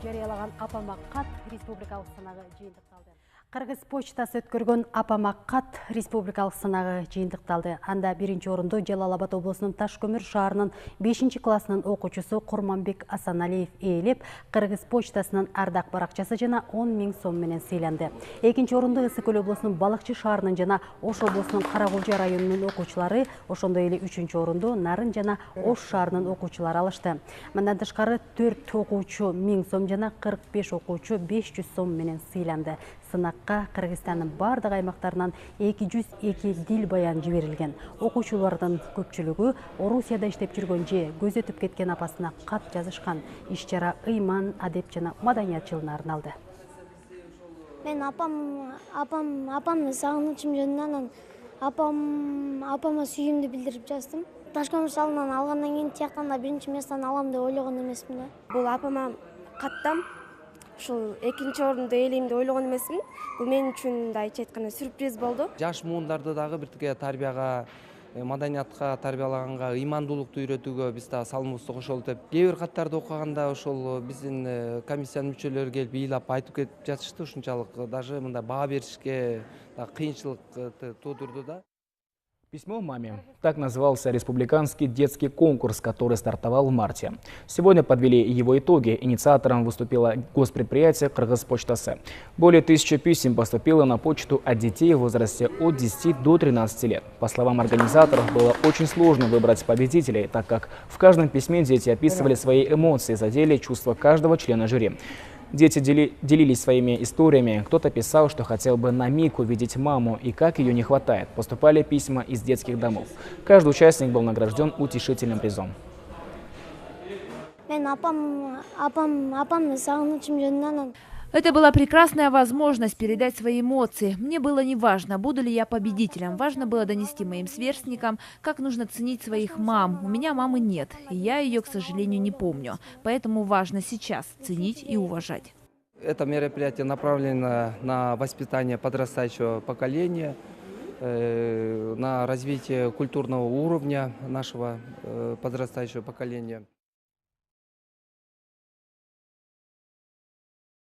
жарыялаган апама кат республикалык сынагы жыйынтыкталды. Кыргыз почтасы өткөргөн апама кат республикалык сынагы жыйынтыкталды. Анда биринчи орунду Жалал-Абад облусунун Таш-Көмүр шаарынын 5-классынын окуучусу Курманбек Асаналиев ээлеп, Кыргыз почтасынын ардак баракчасы жана 10 000 сом менен сыйланды. Экинчи орунду Ысык Көл облусунун Балыкчы шаарынын жана Ош облусунун Каракулжа районунун окуучулары, ошондой эле 3-чү орунду Нарын жана Ош шаарынын окуучулары алышты. Мындан тышкары 4 окуучу 1000 сом жана 45 окуучу 500 сом менен сыйланды. Сынакка Кыргызстандын бардык аймактарынан 202 дил баян жиберилген. Окуучулардын көпчүлүгү Орусияда иштеп жүргөн же көз өтүп кеткен апасына кат жазышкан. Иш-чара ыйман, адеп жана маданият жылына арналды. Мен апамды сагынычым жөнүнөн апама сүйүүмдү билдирип жаздым. Таш-Көмүр шаарынан алгандан кийин тияктан да биринчи месттен алам деп ойлогон эмесмин да. Бул апама каттам ушул экинчи орунду ээлейм деп ойлогон эмесмин. Бул мен үчүн айча айтканда сюрприз болду. Жаш муундарды дагы бир тике тарбияга, маданиятка тарбиялаганга, ыймандуулукту үйрөтүүгө биз да салымыбызды кошолу деп. Кээ бир каттарды окуганда ошол биздин комиссиянын мүчөлөрү келип ыйлап айтып кетип жатышты. Ушунчалык даже мындай баа беришке кыйынчылык туудурду да. Письмо маме. Так назывался республиканский детский конкурс, который стартовал в марте. Сегодня подвели его итоги. Инициатором выступило госпредприятие «Кыргызпочтасы». Более 1000 писем поступило на почту от детей в возрасте от 10 до 13 лет. По словам организаторов, было очень сложно выбрать победителей, так как в каждом письме дети описывали свои эмоции, задели чувства каждого члена жюри. Дети делились своими историями. Кто-то писал, что хотел бы на миг увидеть маму и как ее не хватает. Поступали письма из детских домов. Каждый участник был награжден утешительным призом. Это была прекрасная возможность передать свои эмоции. Мне было не важно, буду ли я победителем. Важно было донести моим сверстникам, как нужно ценить своих мам. У меня мамы нет, и я ее, к сожалению, не помню. Поэтому важно сейчас ценить и уважать. Это мероприятие направлено на воспитание подрастающего поколения, на развитие культурного уровня нашего подрастающего поколения.